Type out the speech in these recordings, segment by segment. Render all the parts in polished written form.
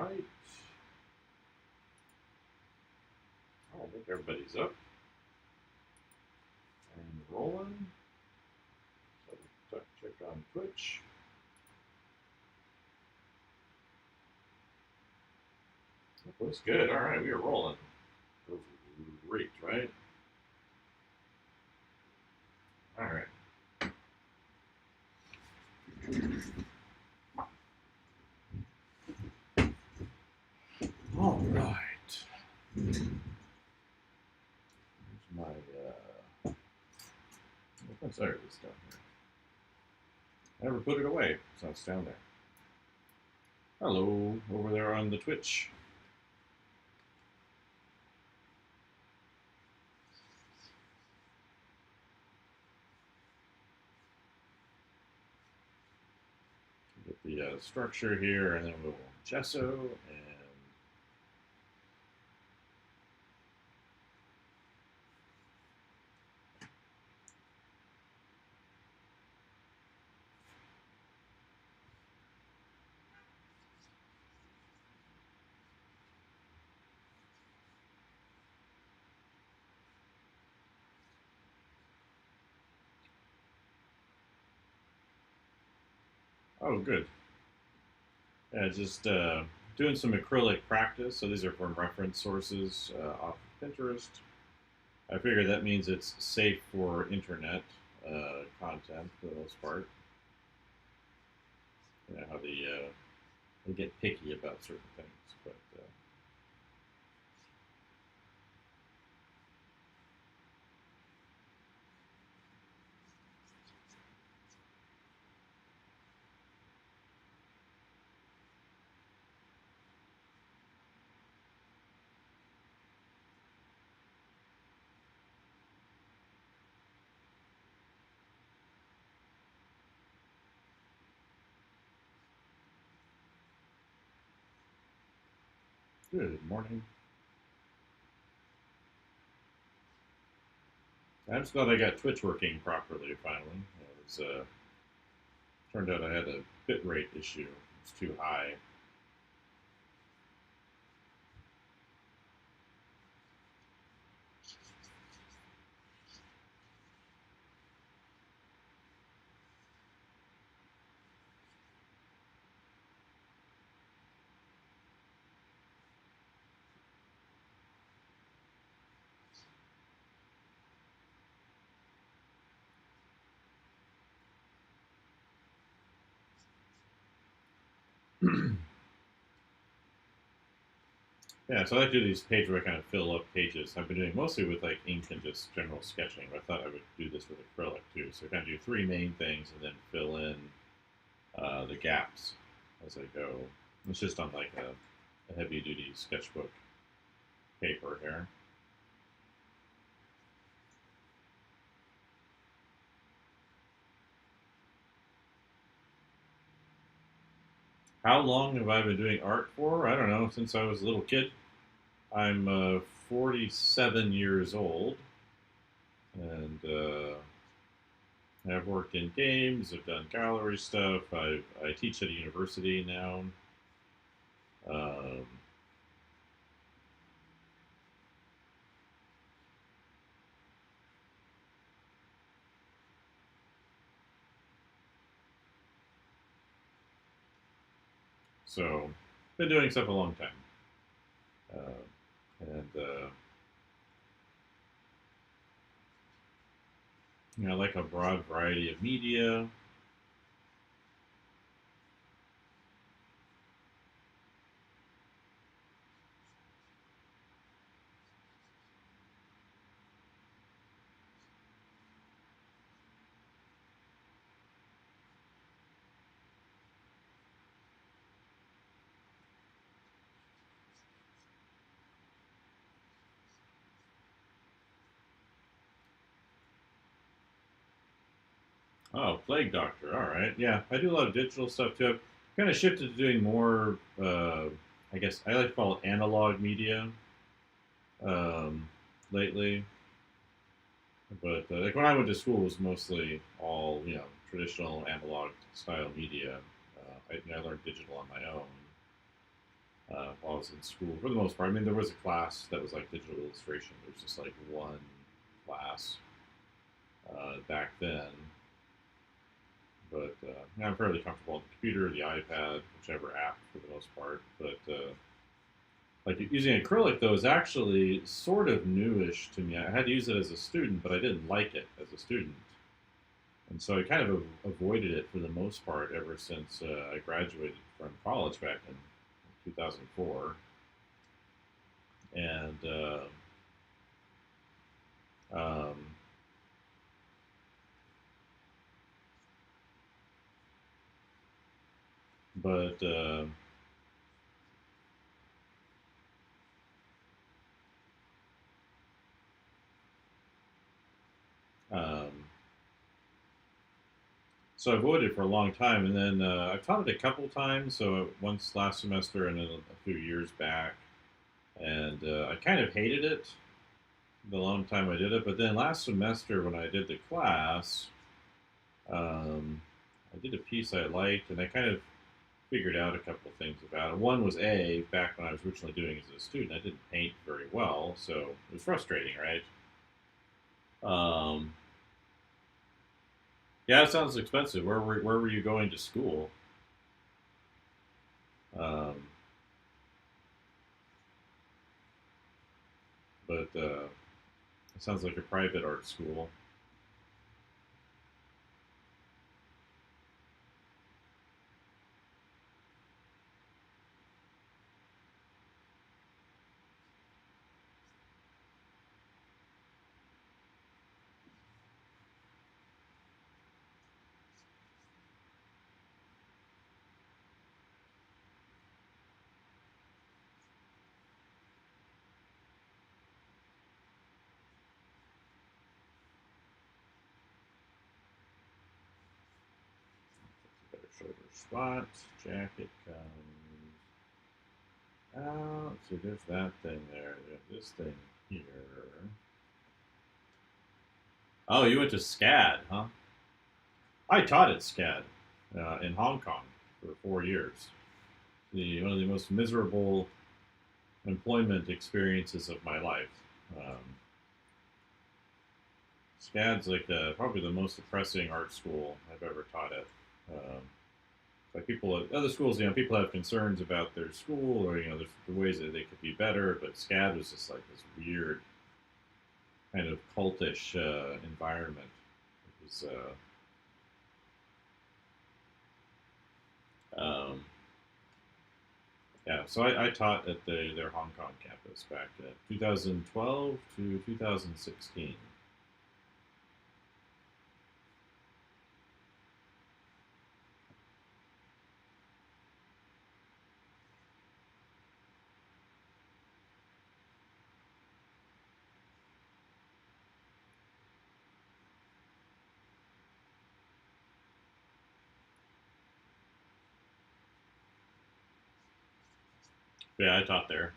right. I think everybody's up and rolling. So check on Twitch. Looks good. All right, we are rolling. Great, right? All right. All right. Here's my. Sorry, this down here. I never put it away, so it's down there. Hello, over there on the Twitch. Get the structure here, and then we'll gesso and. Oh, good. Yeah, just doing some acrylic practice. So these are from reference sources off Pinterest. I figure that means it's safe for internet content for the most part. You know how they get picky about certain things, but good morning. I'm just glad I got Twitch working properly finally. It was turned out I had a bitrate issue. It's too high. Yeah, so I like to do these pages where I kind of fill up pages. I've been doing mostly with like ink and just general sketching, but I thought I would do this with acrylic too. So I kind of do three main things and then fill in the gaps as I go. It's just on like a heavy duty sketchbook paper here. How long have I been doing art for? I don't know, since I was a little kid. I'm 47 years old, and I've worked in games. I've done gallery stuff. I teach at a university now. Um, so, been doing stuff a long time, and you know, I like a broad variety of media. Oh, Plague Doctor. All right. Yeah, I do a lot of digital stuff too. I've kind of shifted to doing more, I guess I like to call it analog media lately. But like when I went to school, it was mostly all, you know, traditional analog style media. I learned digital on my own. while I was in school, for the most part. I mean, there was a class that was like digital illustration. There was just like one class back then, but yeah, I'm fairly comfortable on the computer, the iPad, whichever app for the most part. But like using acrylic though is actually sort of newish to me. I had to use it as a student, but I didn't like it as a student, and so I kind of avoided it for the most part ever since I graduated from college back in 2004. And um, but um, so I avoided it for a long time, and then I've taught it a couple times. So once last semester, and then a few years back, and I kind of hated it the long time I did it. But then last semester, when I did the class, um, I did a piece I liked, and I kind of figured out a couple of things about it. One was back when I was originally doing it as a student, I didn't paint very well, so it was frustrating, right? Um, yeah, it sounds expensive. Where were you going to school? Um, but it sounds like a private art school. Better shoulder spot. Jacket comes out. See, there's that thing there. There's this thing here. Oh, you went to SCAD, huh? I taught at SCAD in Hong Kong for 4 years. One of the most miserable employment experiences of my life. Um, SCAD's like probably the most depressing art school I've ever taught at. Like people at other schools, people have concerns about their school, or there's the ways that they could be better. But SCAD was just like this weird kind of cultish environment. It was, um, yeah. So I taught at their Hong Kong campus back in 2012 to 2016. Yeah, I taught there.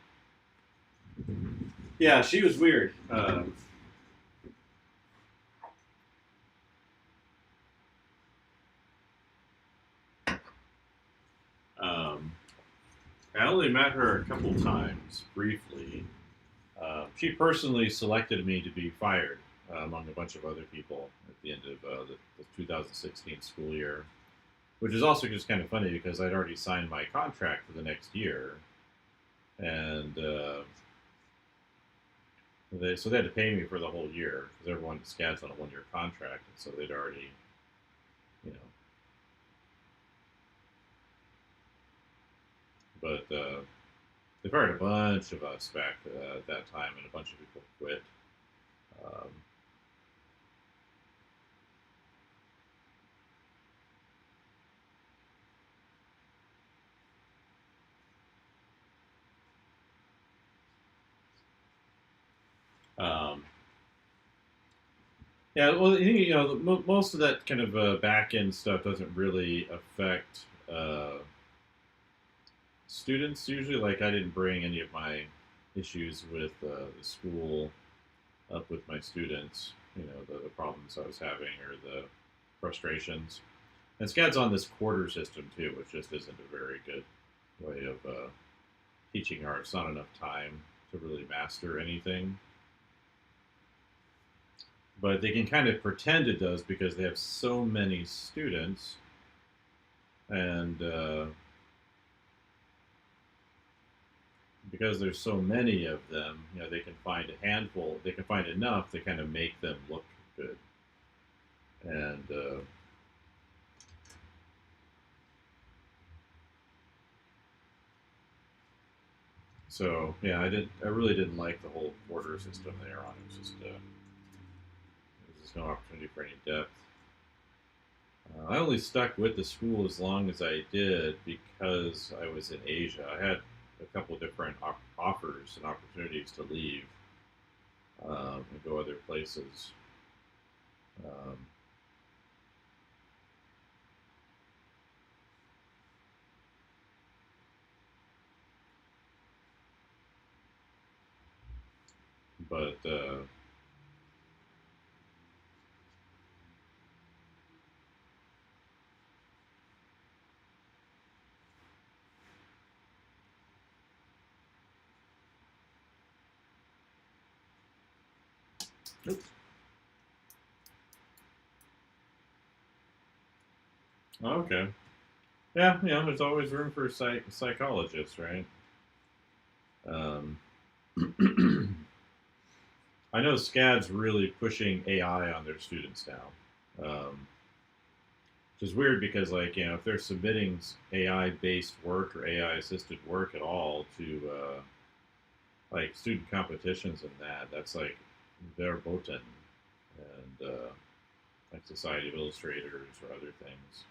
Yeah, she was weird. Um, I only met her a couple times briefly. She personally selected me to be fired among a bunch of other people at the end of the 2016 school year, which is also just kind of funny because I'd already signed my contract for the next year, and so they had to pay me for the whole year because everyone at SCAD's on a 1 year contract, and so they'd already, you know, but they fired a bunch of us back at that time, and a bunch of people quit. Um, um, Yeah, well, I think most of that kind of back end stuff doesn't really affect students usually. Like, I didn't bring any of my issues with the school up with my students. The problems I was having or the frustrations. And SCAD's on this quarter system too, which just isn't a very good way of teaching art, it's not enough time to really master anything. But they can kind of pretend it does because they have so many students, and because there's so many of them, they can find a handful. They can find enough to kind of make them look good. And so, yeah, I really didn't like the whole quarter system there on it. There was just no opportunity for any depth. I only stuck with the school as long as I did because I was in Asia. I had a couple different offers and opportunities to leave and go other places. Um, but oops. Okay. Yeah, there's always room for psychologists, right? Um, I know SCAD's really pushing AI on their students now, which is weird because, like, if they're submitting AI-based work or AI-assisted work at all to like student competitions and that's like verboten, and like Society of Illustrators or other things.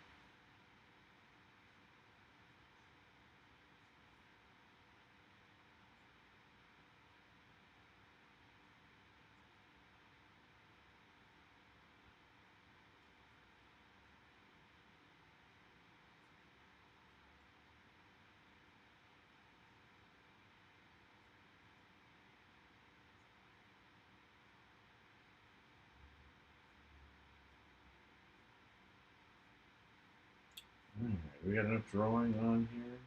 All right, we got enough drawing on here.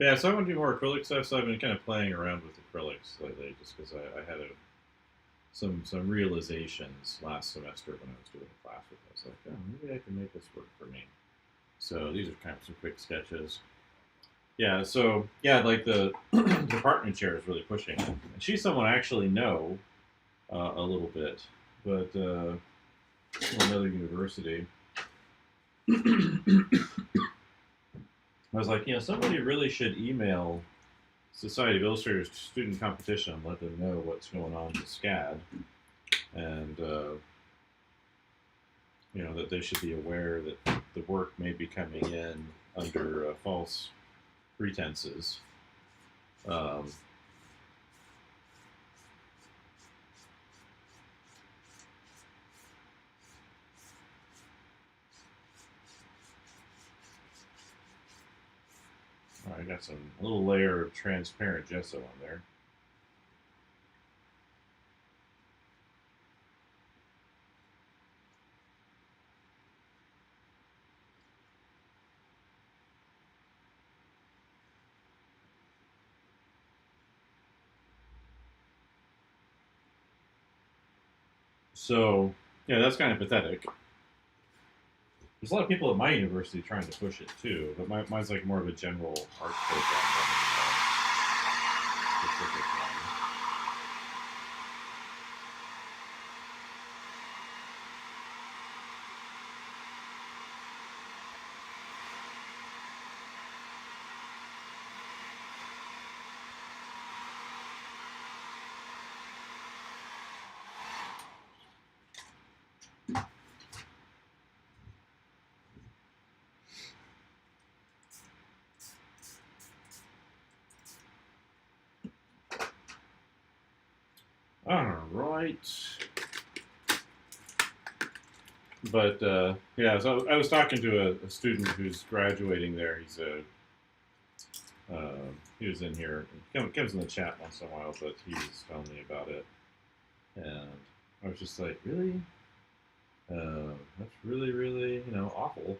Yeah, so I want to do more acrylic stuff. So I've been kind of playing around with acrylics lately, just because I had some realizations last semester when I was doing a class with it. I was like, oh, maybe I can make this work for me. So these are kind of some quick sketches. Yeah, so yeah, like the department chair is really pushing it. And she's someone I actually know a little bit, but another university. I was like, somebody really should email Society of Illustrators student competition and let them know what's going on with SCAD, and that they should be aware that the work may be coming in under false pretenses. Um, I got a little layer of transparent gesso on there. So, yeah, that's kind of pathetic. There's a lot of people at my university trying to push it too, but mine's like more of a general art program than a specific one. All right. But yeah, so I was talking to a student who's graduating there. He was in here. He comes in the chat once in a while, but he was telling me about it, and I was just like, really? That's really, really, awful.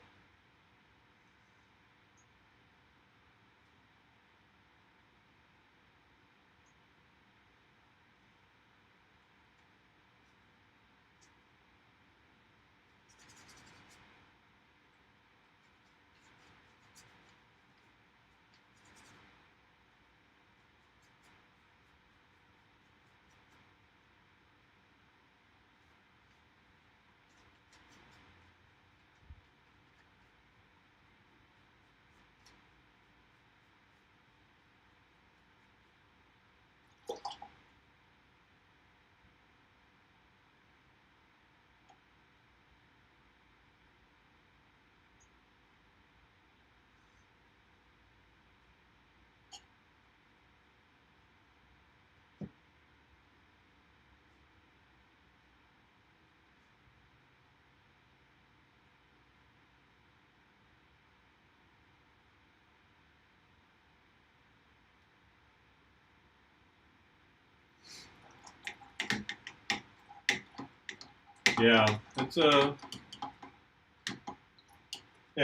Yeah,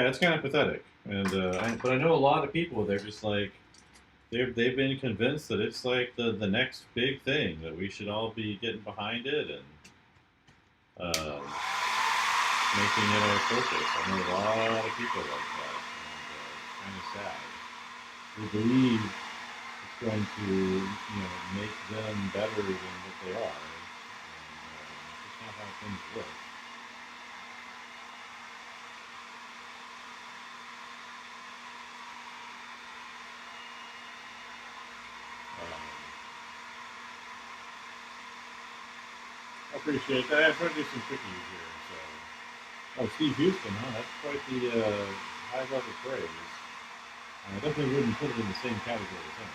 it's kind of pathetic, and but I know a lot of people. They're just like they've been convinced that it's like the next big thing that we should all be getting behind it and making it our focus. I know a lot of people like that, and it's kind of sad. They believe it's going to make them better than what they are, and it's just not how things work. Um, I appreciate that. I'm trying to do some cookies here. So, oh, Steve Houston, huh? That's quite the high level praise. I definitely wouldn't put it in the same category as him.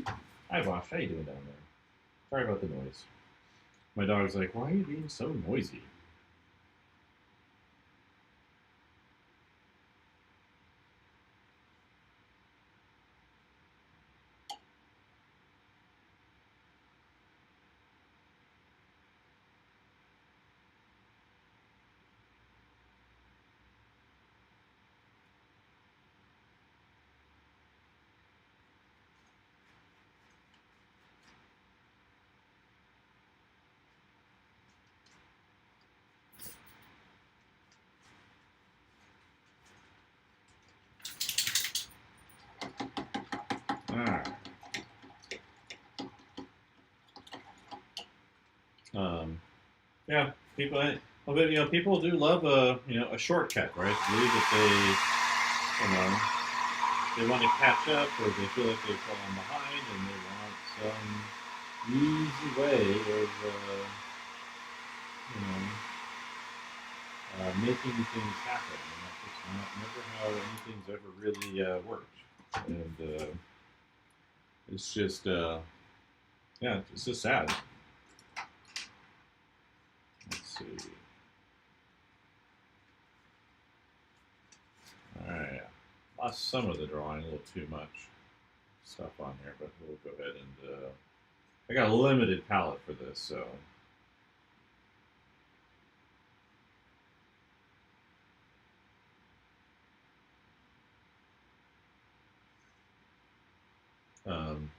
But, hi, Bosh. How you doing down there? Sorry about the noise. My dog's like, why are you being so noisy? Ah. Yeah, people. Well, but people do love a shortcut, right? Believe that they want to catch up, or they feel like they've fallen behind, and they want some easy way of making things happen. And that's just not never how anything's ever really worked. And it's just it's just sad. Let's see. All right, lost some of the drawing, a little too much stuff on here, but we'll go ahead and I got a limited palette for this, so um,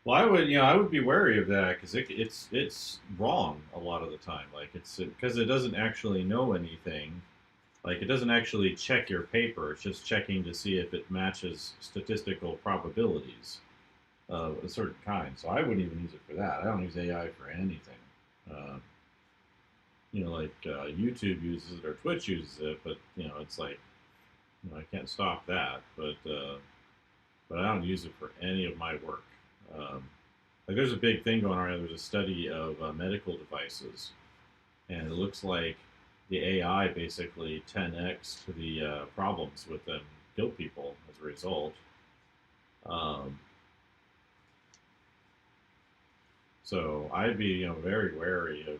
well, I would be wary of that because it's wrong a lot of the time. Like it's because it doesn't actually know anything. Like it doesn't actually check your paper. It's just checking to see if it matches statistical probabilities of a certain kind. So I wouldn't even use it for that. I don't use AI for anything. Uh, like YouTube uses it or Twitch uses it, but it's like I can't stop that. But I don't use it for any of my work. Um, like there's a big thing going on. There's a study of medical devices, and it looks like the AI basically 10x to the problems with them kill people as a result. Um, so I'd be very wary of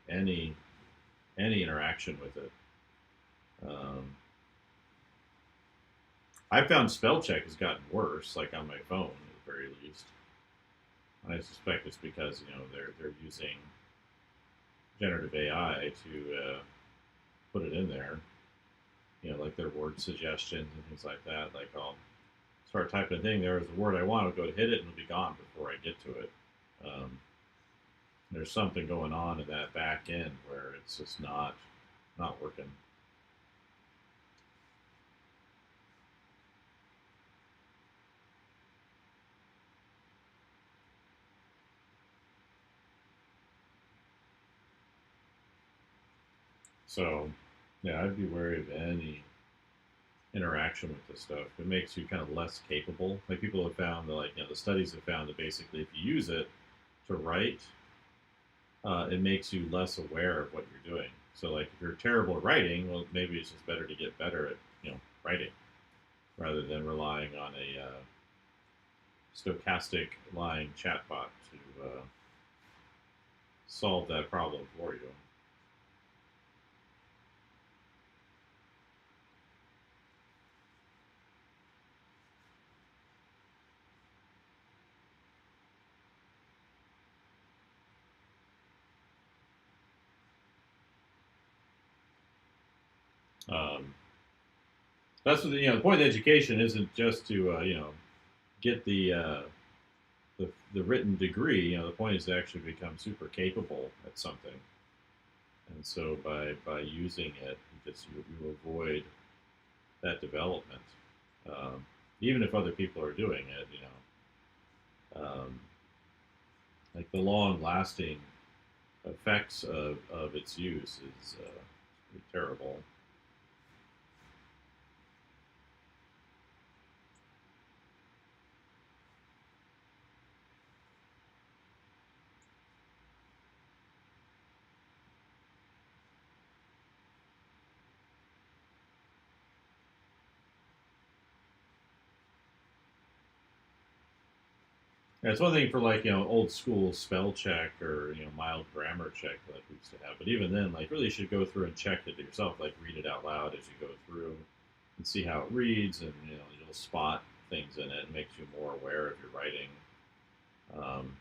any interaction with it. Um, I found spell check has gotten worse, like on my phone at the very least. I suspect it's because they're using generative AI to put it in there. Like their word suggestions and things like that. Like I'll start typing a thing. There's a word I want. I'll go hit it and it'll be gone before I get to it. There's something going on in that back end where it's just not working. So yeah, I'd be wary of any interaction with this stuff. It makes you kind of less capable. Like people have found that, like the studies have found that basically if you use it to write, it makes you less aware of what you're doing. So like if you're terrible at writing, well maybe it's just better to get better at writing rather than relying on a stochastic line chatbot to solve that problem for you. Um, that's what the point of education isn't just to get the written degree. The point is to actually become super capable at something. And so by using it, you avoid that development. Even if other people are doing it, like the long-lasting effects of its use is pretty terrible. Yeah, it's one thing for like old school spell check or mild grammar check that we used to have, but even then, like really you should go through and check it yourself, like read it out loud as you go through and see how it reads, and you'll spot things in it. It makes you more aware of your writing. Um,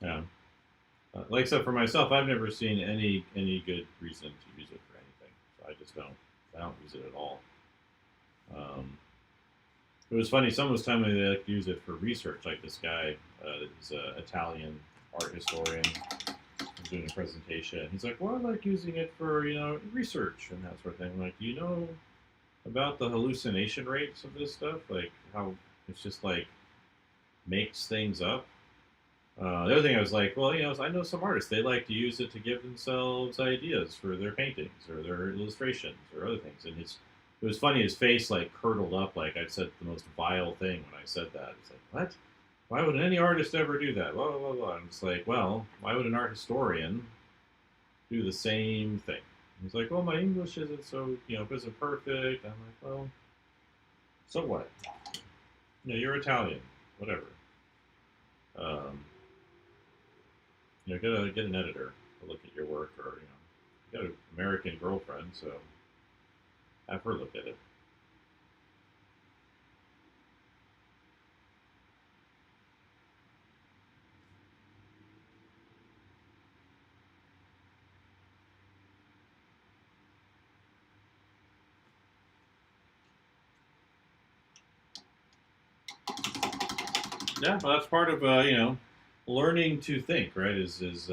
yeah. Like I said, for myself, I've never seen any good reason to use it for anything. So I just don't. I don't use it at all. Um, it was funny. Someone was telling me they like to use it for research. Like this guy, he's an Italian art historian. I'm doing a presentation. He's like, "Well, I like using it for research and that sort of thing." I'm like, "Do you know about the hallucination rates of this stuff? Like how it's just like makes things up?" The other thing I was like, well, I know some artists, they like to use it to give themselves ideas for their paintings or their illustrations or other things. And it was funny, his face like curdled up like I'd said the most vile thing when I said that. It's like, what? Why would any artist ever do that? Blah, blah, blah, blah. I'm just like, well, why would an art historian do the same thing? He's like, well, my English isn't so, isn't perfect. I'm like, well, so what? You're Italian, whatever. Um, get an editor to look at your work, or you got an American girlfriend, so have her look at it. Yeah, well, that's part of learning to think, right? Is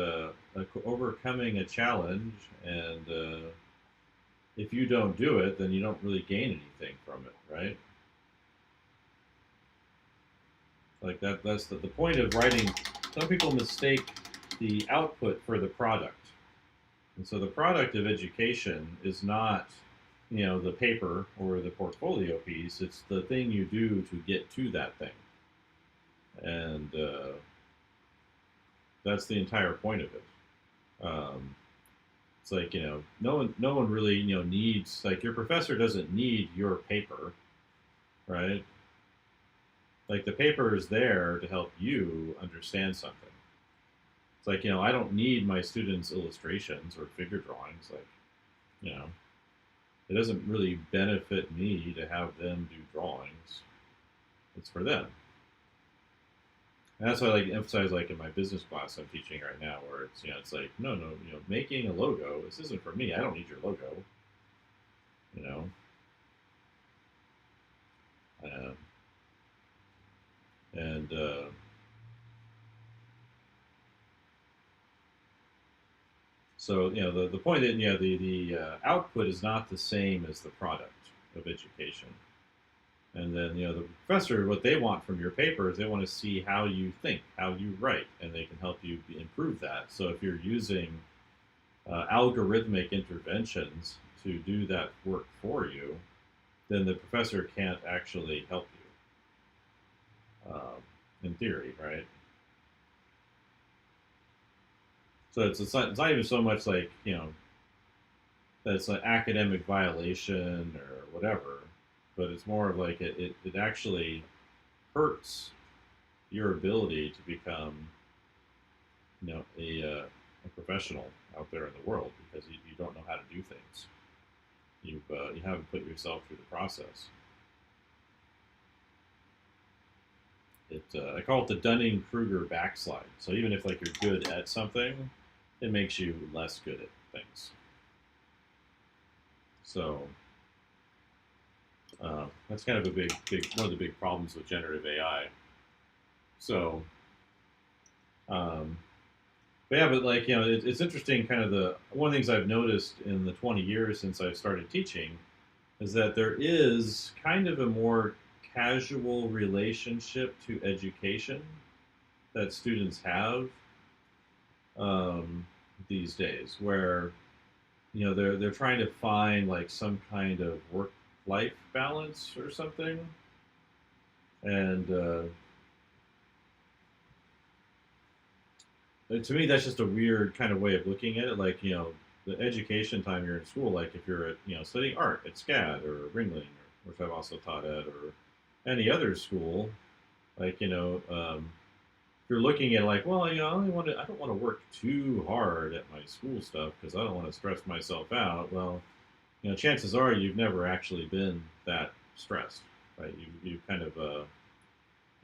overcoming a challenge, and if you don't do it, then you don't really gain anything from it, right? Like that's the point of writing. Some people mistake the output for the product. And so the product of education is not, the paper or the portfolio piece. It's the thing you do to get to that thing. And that's the entire point of it. Um, it's like, no one really, needs, like your professor doesn't need your paper, right? Like the paper is there to help you understand something. It's like, I don't need my students' illustrations or figure drawings. Like, you know, it doesn't really benefit me to have them do drawings. It's for them. And that's why I like to emphasize, like in my business class I'm teaching right now, where it's it's like no, making a logo. This isn't for me. I don't need your logo. You know, um, and so the point that the output is not the same as the product of education. And then the professor, what they want from your paper is they want to see how you think, how you write, and they can help you improve that. So if you're using algorithmic interventions to do that work for you, then the professor can't actually help you, in theory, right? So it's not even so much like, that it's an academic violation or whatever, but it's more of like it actually hurts your ability to become, a professional out there in the world because you don't know how to do things. You haven't put yourself through the process. I call it the Dunning Kruger backslide. So even if like you're good at something, it makes you less good at things. So that's kind of a big one of the big problems with generative AI. So, um, but yeah, but like it's interesting. Kind of the one of the things I've noticed in the 20 years since I've started teaching is that there is kind of a more casual relationship to education that students have, um, these days, where they're trying to find like some kind of work life balance or something, and to me that's just a weird kind of way of looking at it. Like the education time you're in school, like if you're at studying art at SCAD or Ringling, or, which I've also taught at, or any other school, like if you're looking at like, well, I don't want to work too hard at my school stuff because I don't want to stress myself out. Well, chances are you've never actually been that stressed, right? You kind of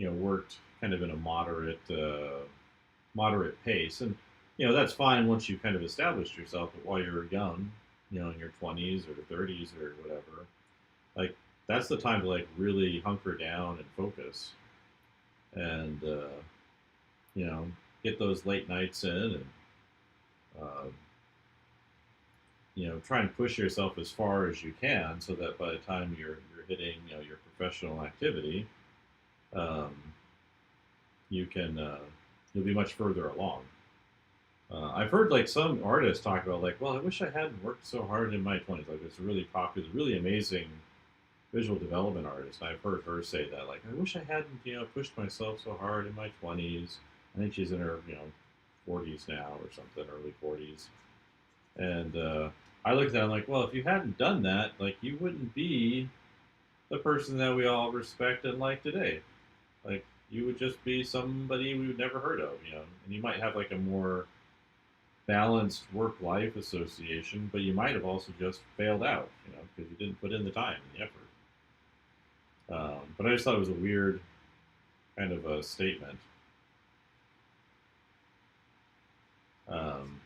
worked kind of in a moderate pace, and that's fine once you kind of established yourself. But while you're young, in your 20s or 30s or whatever, like that's the time to like really hunker down and focus, and you know get those late nights in, and uh, try and push yourself as far as you can, so that by the time you're hitting your professional activity, um, you can you'll be much further along. I've heard like some artists talk about like, well, I wish I hadn't worked so hard in my 20s. Like it's a really popular, really amazing visual development artist. I've heard her say that like, I wish I hadn't pushed myself so hard in my 20s. I think she's in her 40s now or something, early 40s. And I looked at it, I'm like, well, if you hadn't done that, like you wouldn't be the person that we all respect and like today. Like you would just be somebody we would never heard of, and you might have like a more balanced work-life association, but you might have also just failed out, because you didn't put in the time and the effort. But I just thought it was a weird kind of a statement. Um,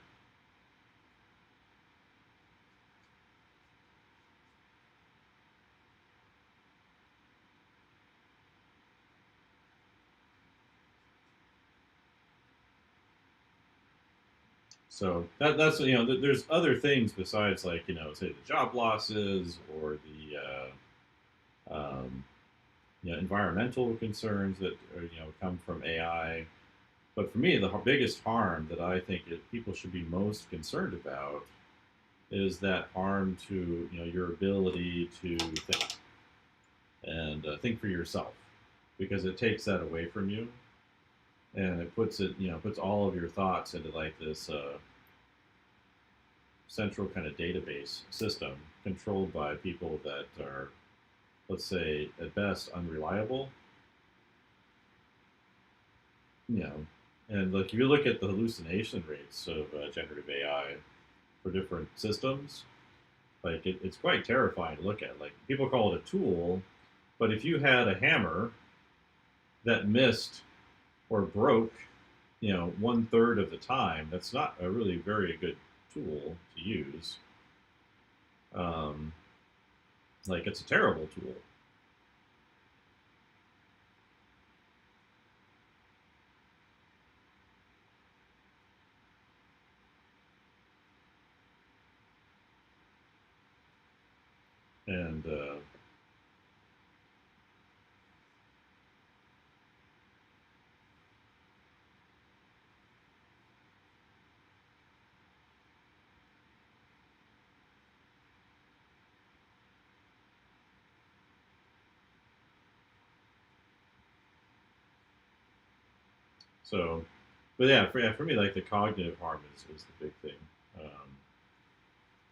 so that's there's other things besides like say the job losses or the environmental concerns that come from AI. But for me, the biggest harm that I think that people should be most concerned about is that harm to your ability to think and think for yourself, because it takes that away from you, and it puts all of your thoughts into like this central kind of database system controlled by people that are, let's say, at best unreliable. you know and like if you look at the hallucination rates of generative AI for different systems, like it's quite terrifying to look at. Like people call it a tool, but if you had a hammer that missed or broke, 1/3 of the time, that's not a really very good tool to use. Um, like it's a terrible tool, and So, but yeah, for me, like the cognitive harm is the big thing.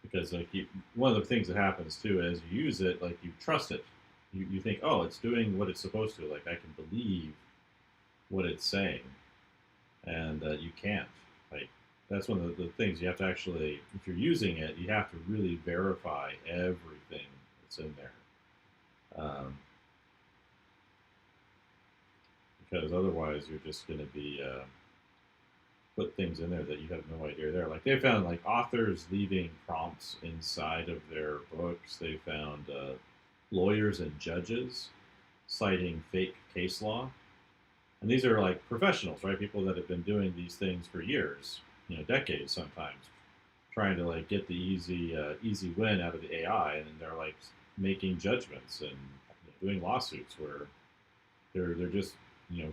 Because like one of the things that happens too is you use it, like you trust it. You think, oh, it's doing what it's supposed to. Like I can believe what it's saying, and you can't. Like that's one of the things you have to actually, if you're using it, you have to really verify everything that's in there, because otherwise you're just going to be put things in there that you have no idea are there. Like they found like authors leaving prompts inside of their books. They found lawyers and judges citing fake case law, and these are like professionals, right? People that have been doing these things for years, decades sometimes, trying to like get the easy win out of the AI, and then they're like making judgments and doing lawsuits where they're just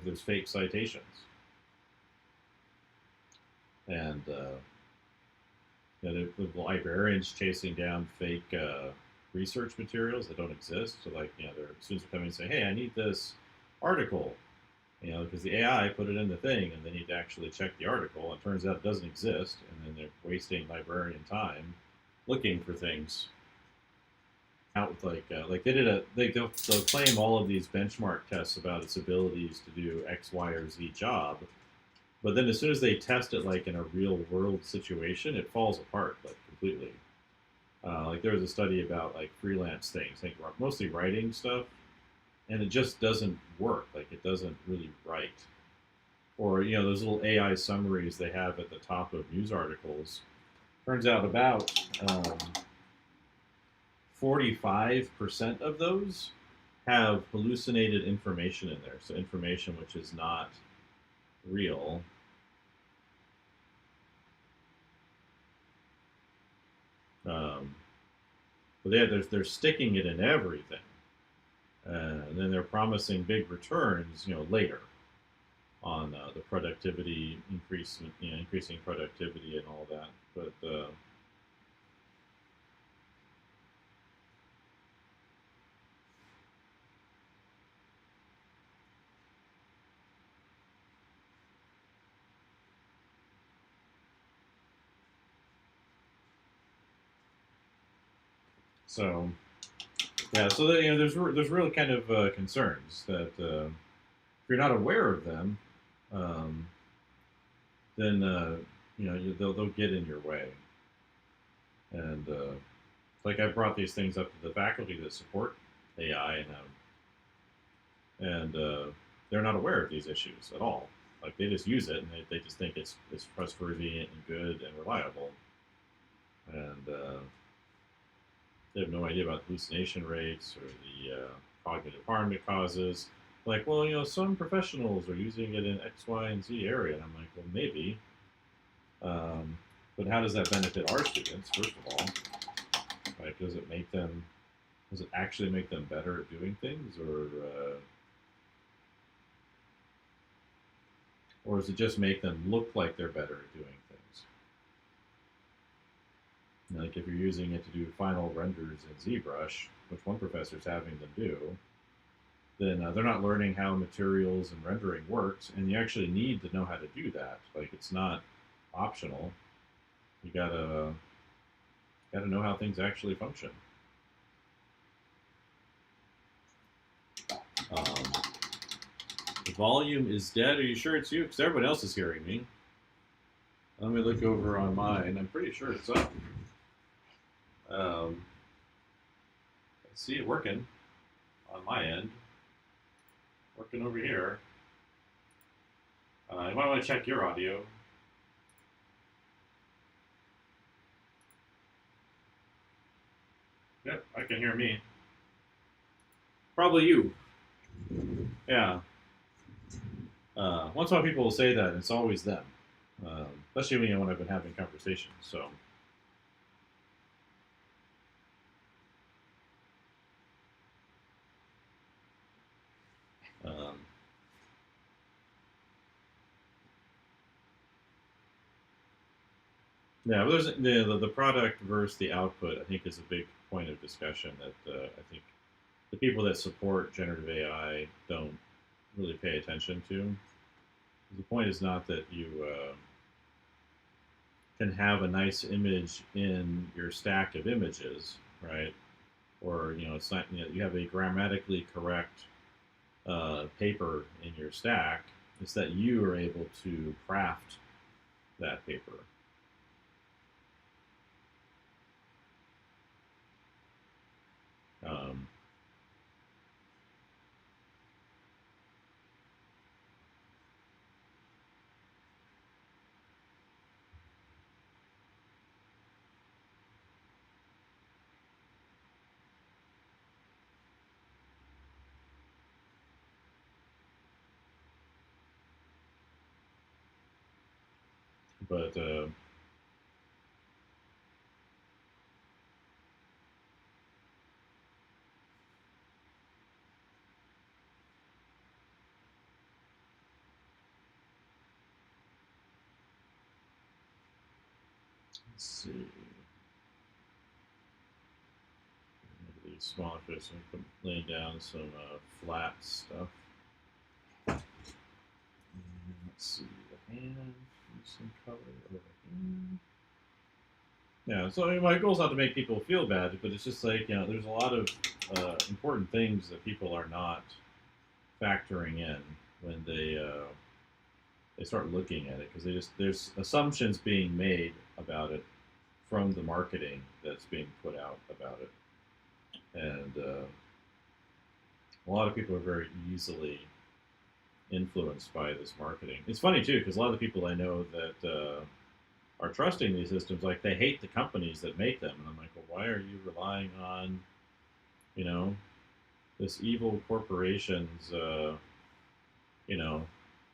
there's fake citations, and the librarians chasing down fake research materials that don't exist. So like their students are coming and say, hey, I need this article, because the AI put it in the thing, and they need to actually check the article. And it turns out it doesn't exist, and then they're wasting librarian time looking for things out with like they'll claim all of these benchmark tests about its abilities to do X, Y, or Z job, but then as soon as they test it like in a real world situation, it falls apart like completely. Like there was a study about like freelance things, like mostly writing stuff, and it just doesn't work. Like it doesn't really write. Or those little AI summaries they have at the top of news articles. Turns out about 45% of those have hallucinated information in there. So information which is not real. But they're sticking it in everything, and then they're promising big returns, later on the productivity increase, increasing productivity and all that. But so yeah, so that, there's real kind of concerns that if you're not aware of them, um, then they'll get in your way. And like I brought these things up to the faculty that support AI, and they're not aware of these issues at all. Like they just use it and they just think it's trustworthy and good and reliable, and they have no idea about hallucination rates or the cognitive harm it causes. Like, well, some professionals are using it in X, Y, and Z area, and I'm like, well, maybe, but how does that benefit our students? First of all, right? Does it actually make them better at doing things, or does it just make them look like they're better at doing things? Like if you're using it to do final renders in ZBrush, which one professor is having them do, then they're not learning how materials and rendering works, and you actually need to know how to do that. Like it's not optional. You gotta know how things actually function. Um, the volume is dead. Are you sure it's you? Because everyone else is hearing me. Let me look over on mine. I'm pretty sure it's up. I see it working on my end. Working over here. You might want to check your audio. Yep, I can hear me. Probably you. Yeah. Once in a while people will say that, and it's always them. Especially when I've been having conversations. So. Um, yeah, but there's the product versus the output. I think is a big point of discussion that I think the people that support generative AI don't really pay attention to. The point is not that you can have a nice image in your stack of images, right? Or it's not you have a grammatically correct paper in your stack. It's that you are able to craft that paper. Um, but let's see. These smaller fish, I'm laying down some flat stuff. And let's see the hand. Some color over here. Yeah, so I mean, my goal is not to make people feel bad, but it's just like there's a lot of important things that people are not factoring in when they start looking at it because there's assumptions being made about it from the marketing that's being put out about it, and a lot of people are very easily influenced by this marketing. It's funny too because a lot of the people I know that are trusting these systems, like they hate the companies that make them, and I'm like, well, why are you relying on you know this evil corporation's you know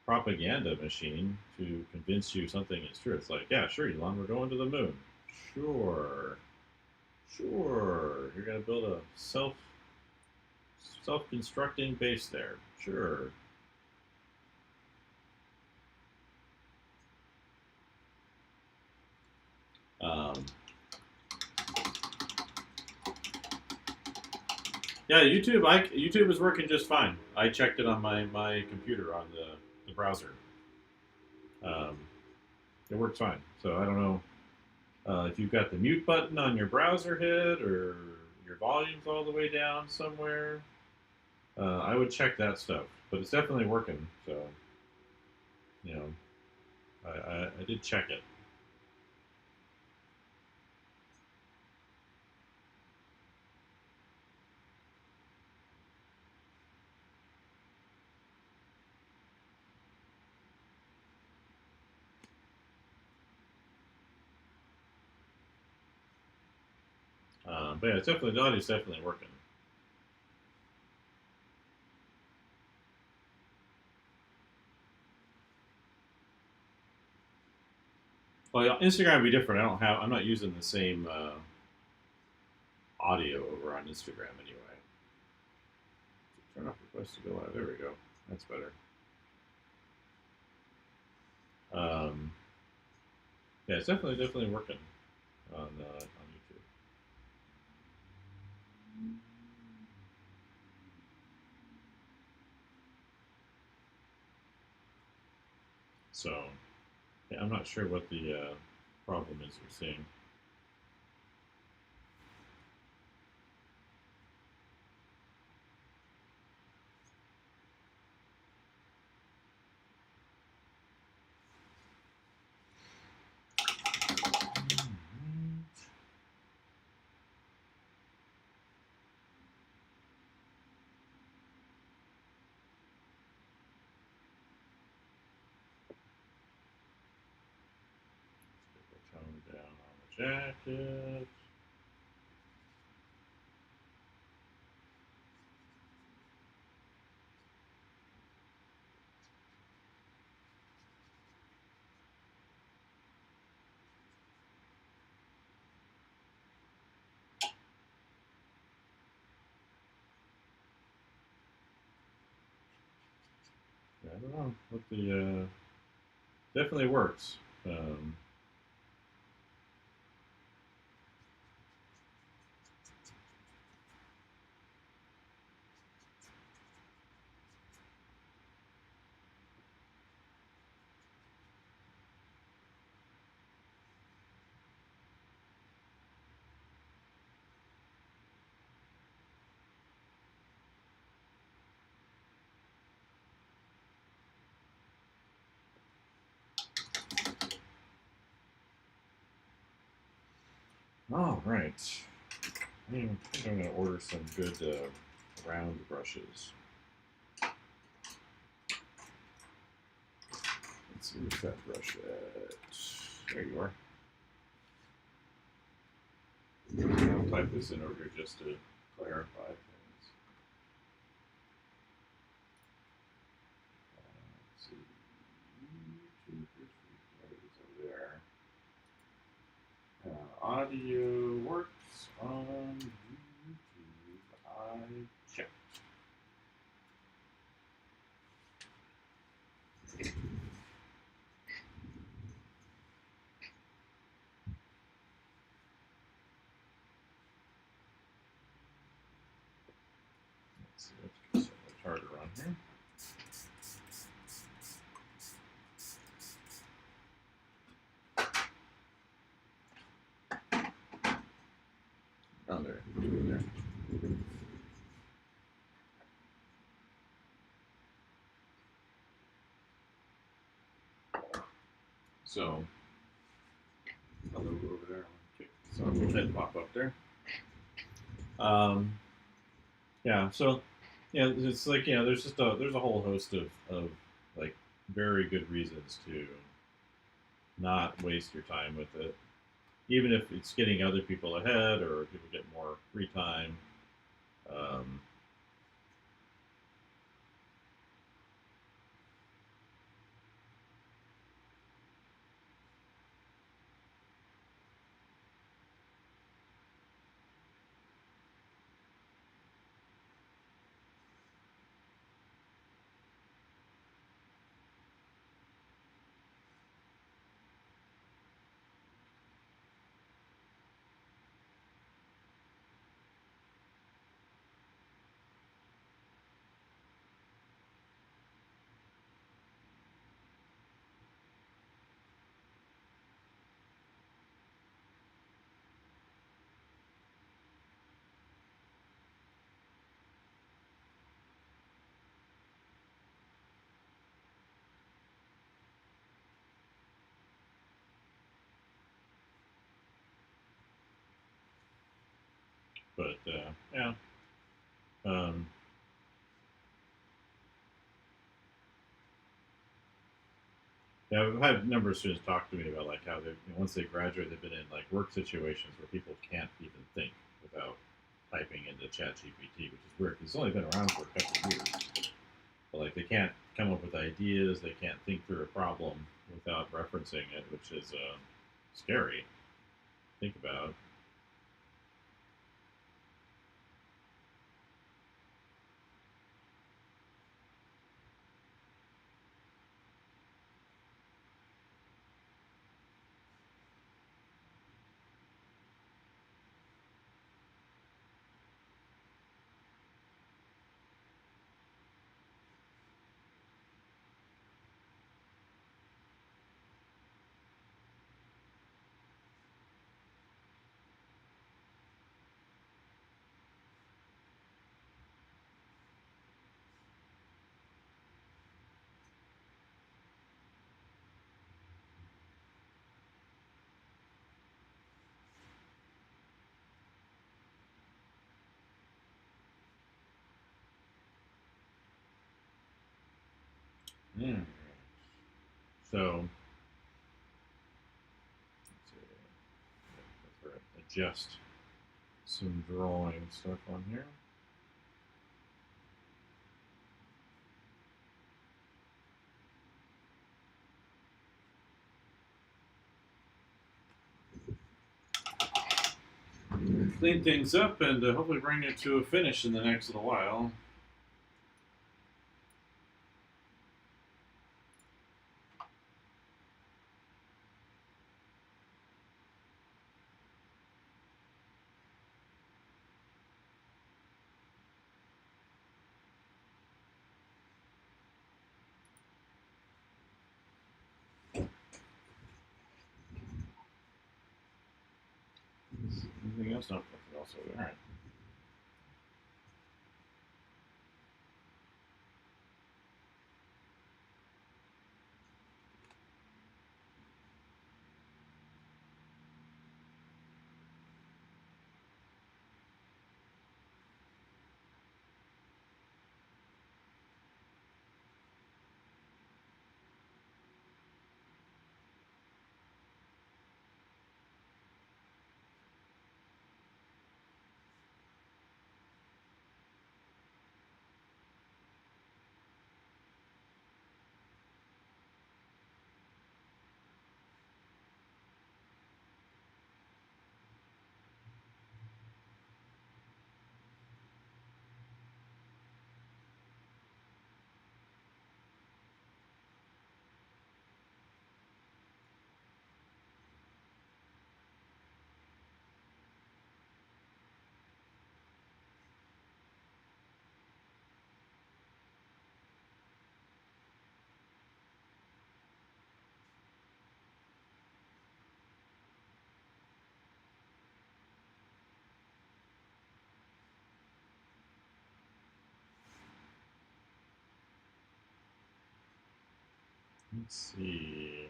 propaganda machine to convince you something is true? It's like, yeah, sure, Elon, we're going to the moon. Sure, sure, you're gonna build a self-constructing base there. Sure. Um, yeah, YouTube is working just fine. I checked it on my computer on the browser. Um, it works fine. So I don't know if you've got the mute button on your browser hit or your volume's all the way down somewhere. I would check that stuff, but it's definitely working. So you know, I did check it. But yeah, it's definitely the audio's definitely working. Well, yeah, Instagram would be different. I'm not using the same audio over on Instagram anyway. Turn off request to go live. There we go. That's better. Um, yeah, it's definitely working on YouTube. So yeah, I'm not sure what the problem is we're seeing. Tone down on the jacket. Yeah, I don't know what the definitely works. Um, All right. I think I'm going to order some good round brushes. Let's see, where's that brush at? There you are. I'll type this in over here just to clarify things. Let's see. 1, 2, 3, 4. There it is over there. Audio works on YouTube. I checked. Let's see, let's get some tartar on here. Oh, there. There. So, I'll move over there. So we'll head pop up there. Yeah. So, yeah, it's like there's just there's a whole host of like very good reasons to not waste your time with it, even if it's getting other people ahead or people get more free time. Um, but yeah. Um, Yeah, I've had a number of students talk to me about like how they once they graduate, they've been in like work situations where people can't even think without typing into ChatGPT, which is weird because it's only been around for a couple of years. But like they can't come up with ideas, they can't think through a problem without referencing it, which is scary to think about. Yeah. So let's adjust some drawing stuff on here. Clean things up and hopefully bring it to a finish in the next little while. Anything else? No, nothing else over there. All right. Let's see.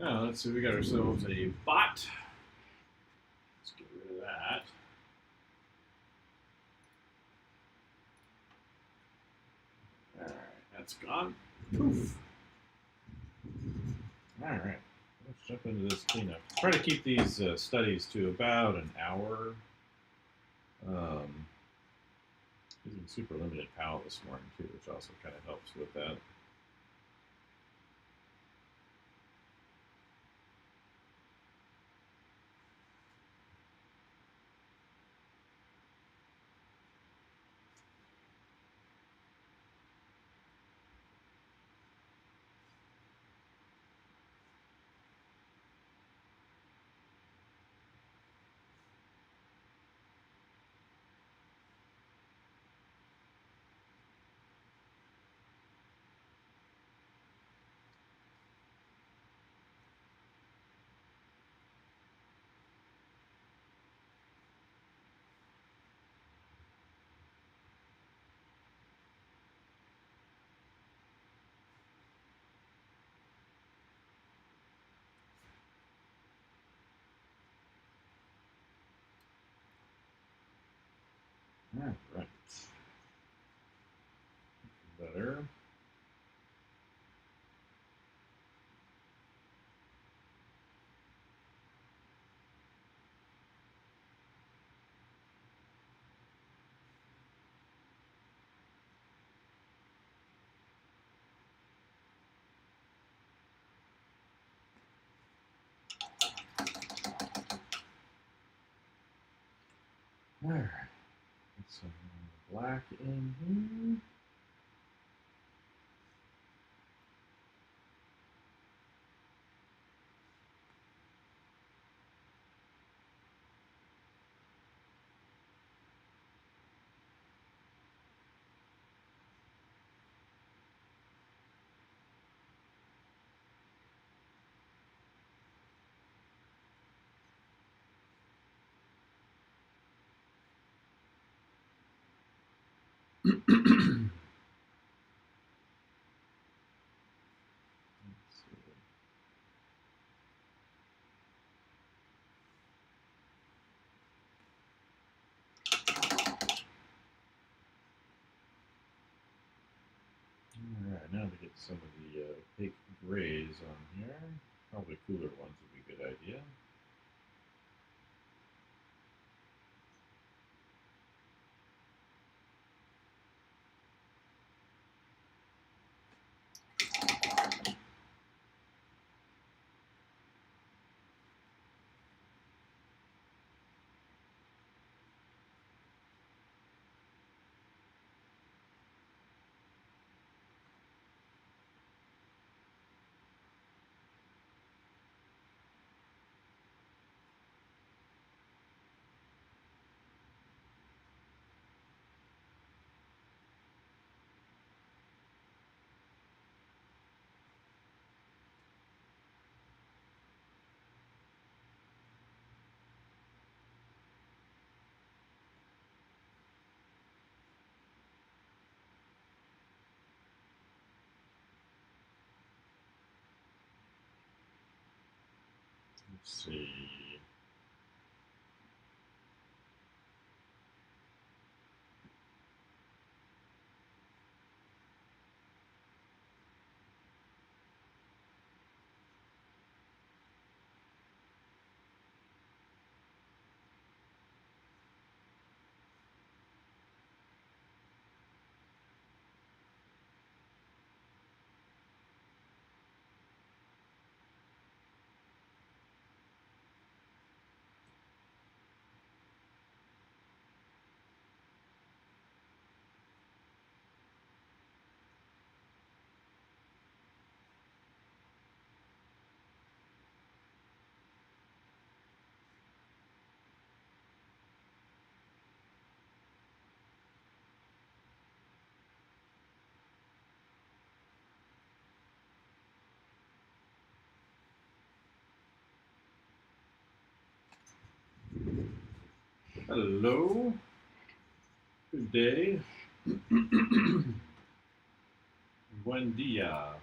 Now, let's see, we got ourselves a bot. Let's get rid of that. Alright, that's gone. Poof. Alright, let's jump into this cleanup. Try to keep these studies to about an hour. Using super limited power this morning too, which also kind of helps with that. All right. Better. All right. Get some black in here. Alright, now to get some of the opaque grays on here. Probably cooler ones would be a good idea. Let's see. Hello. Good day. Buen dia.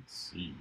Let's see.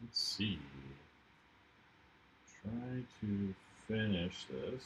Let's see. Try to finish this.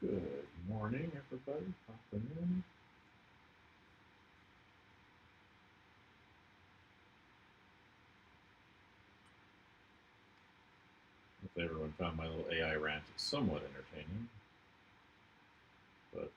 Good morning, everybody. Popping in. Hopefully everyone found my little AI rant somewhat entertaining. But,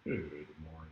good morning.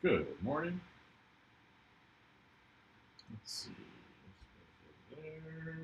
Good morning. Let's see. Let's go there.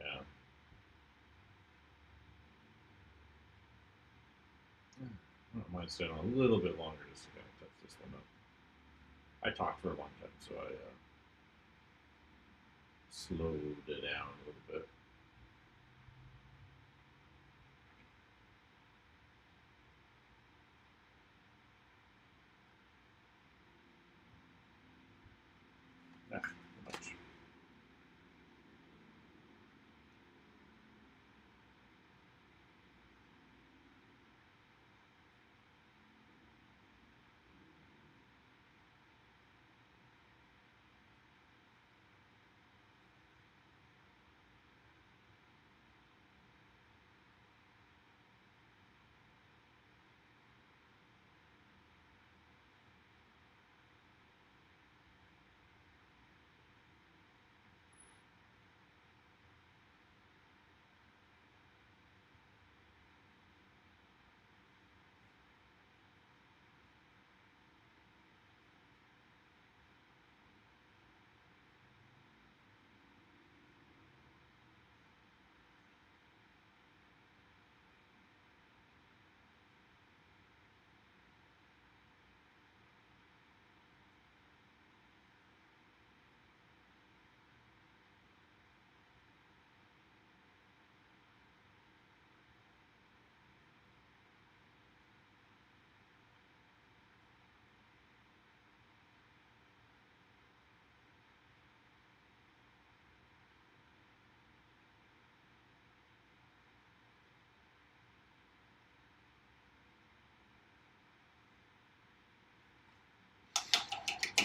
Yeah. I don't mind staying a little bit longer just to kind of touch this one up. I talked for a long time, so I slowed it down a little bit. Not much.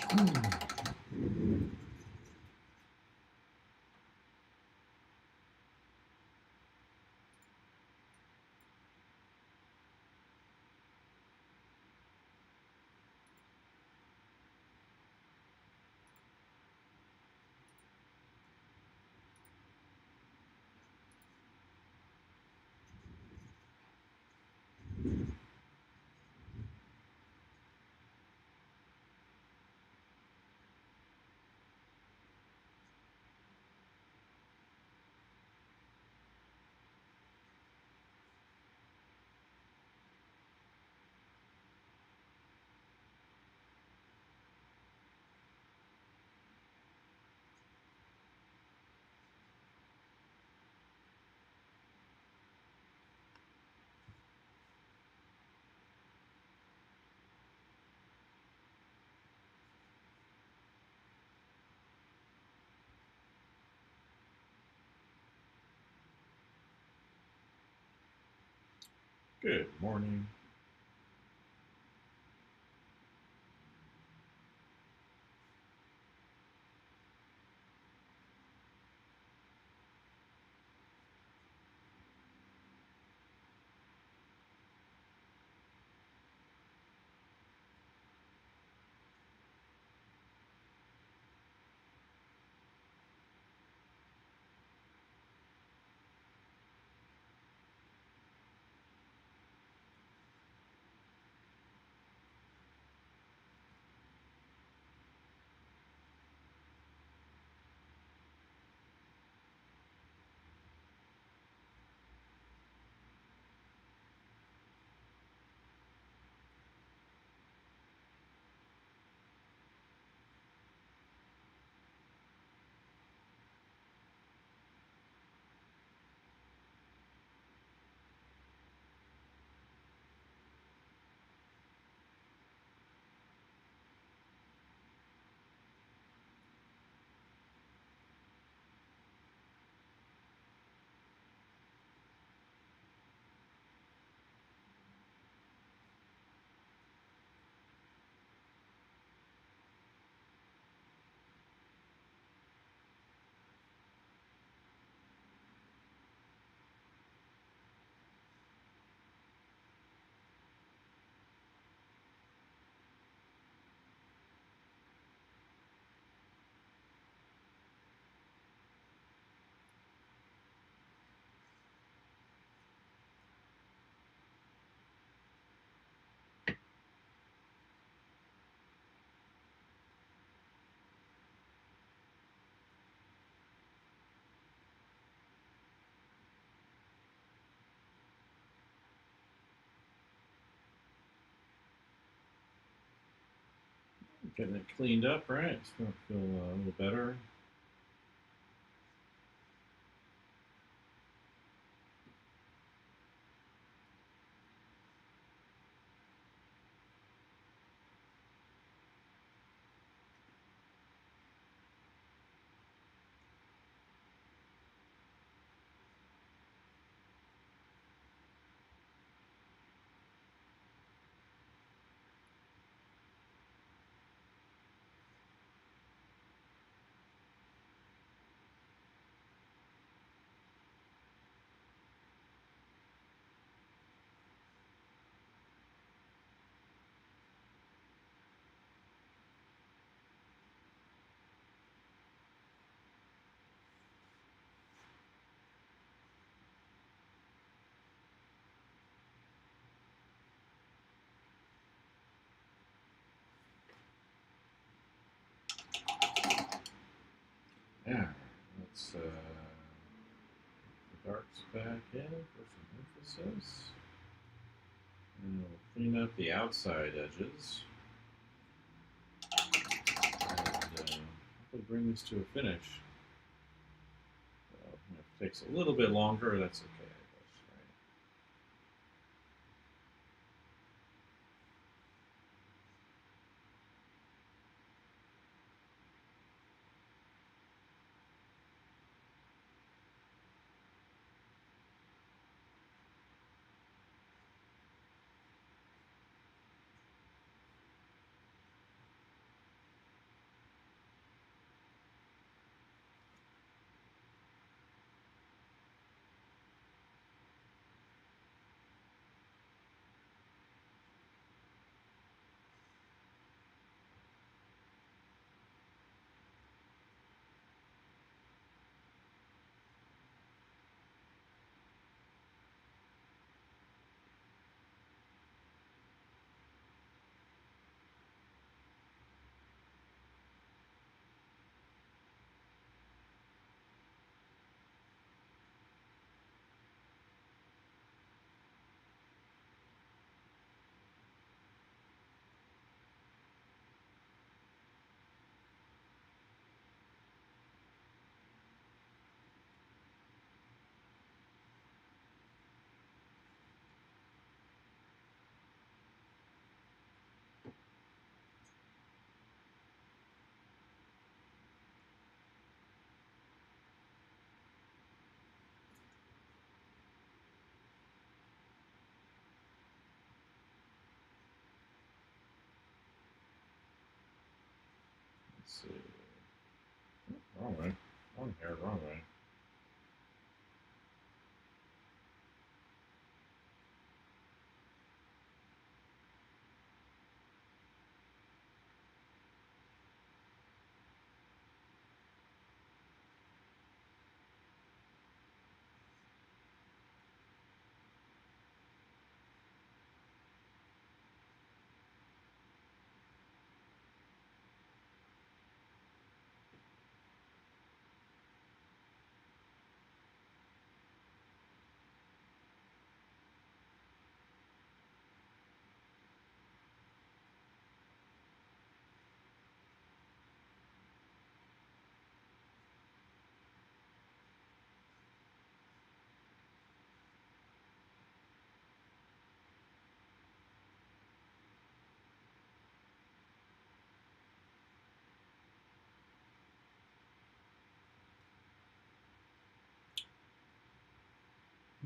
Good morning. Getting it cleaned up, right? Starting to feel a little better. Yeah, let's the darks back in for some emphasis. And we'll clean up the outside edges. And hopefully bring this to a finish. If it takes a little bit longer, that's okay, I guess, right? see. Wrong way. Wrong hair, wrong way.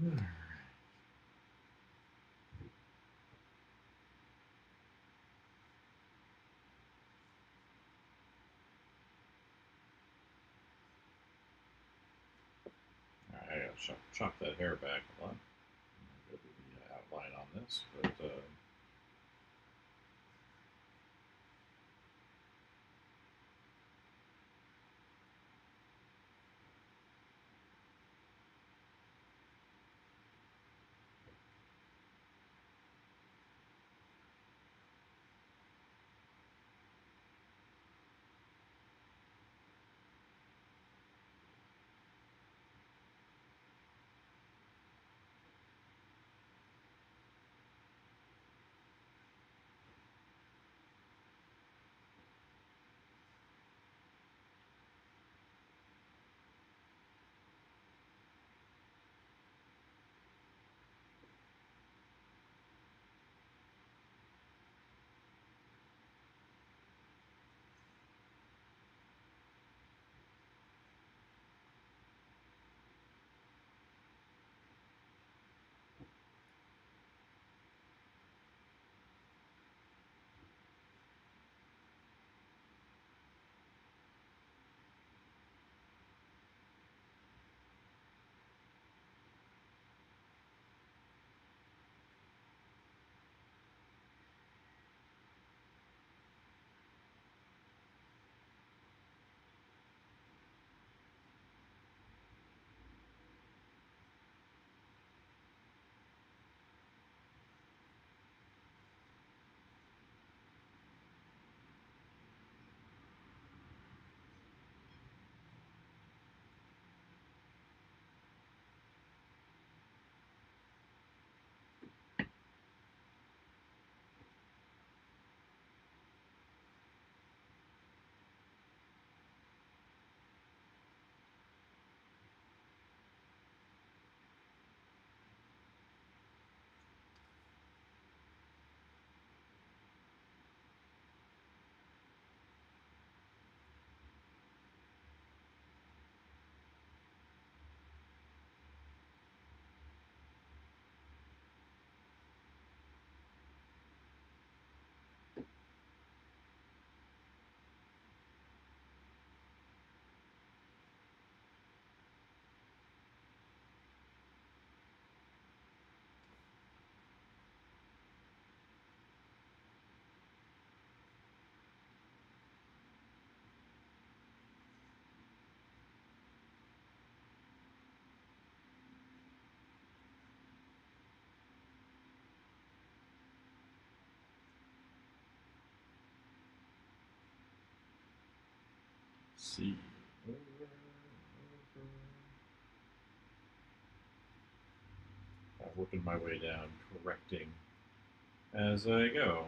I gotta chop that hair back a lot. Go do the outline on this, but see. I'm working my way down, correcting as I go.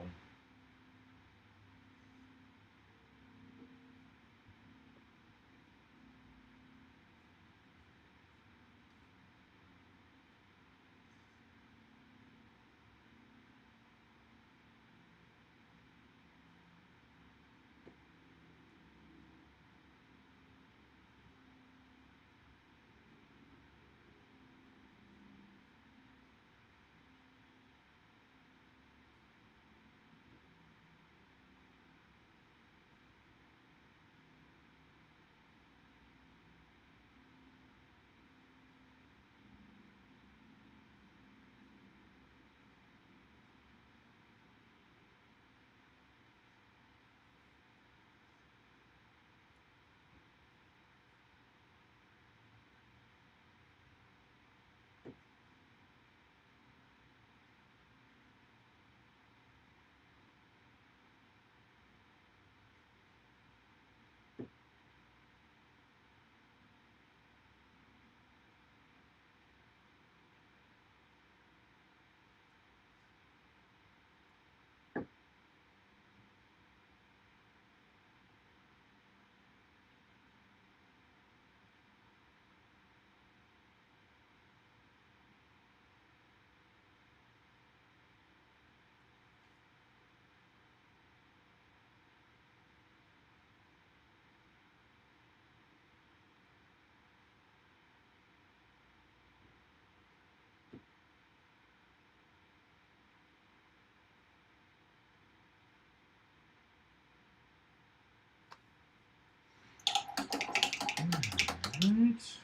Alright.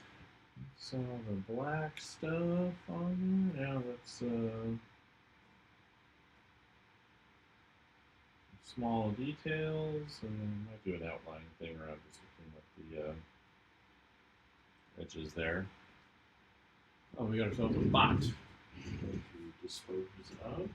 So the black stuff on there. Now let's small details, and then I might do an outline thing around just to clean up the edges there. Oh, we got ourselves a bot to dispose of.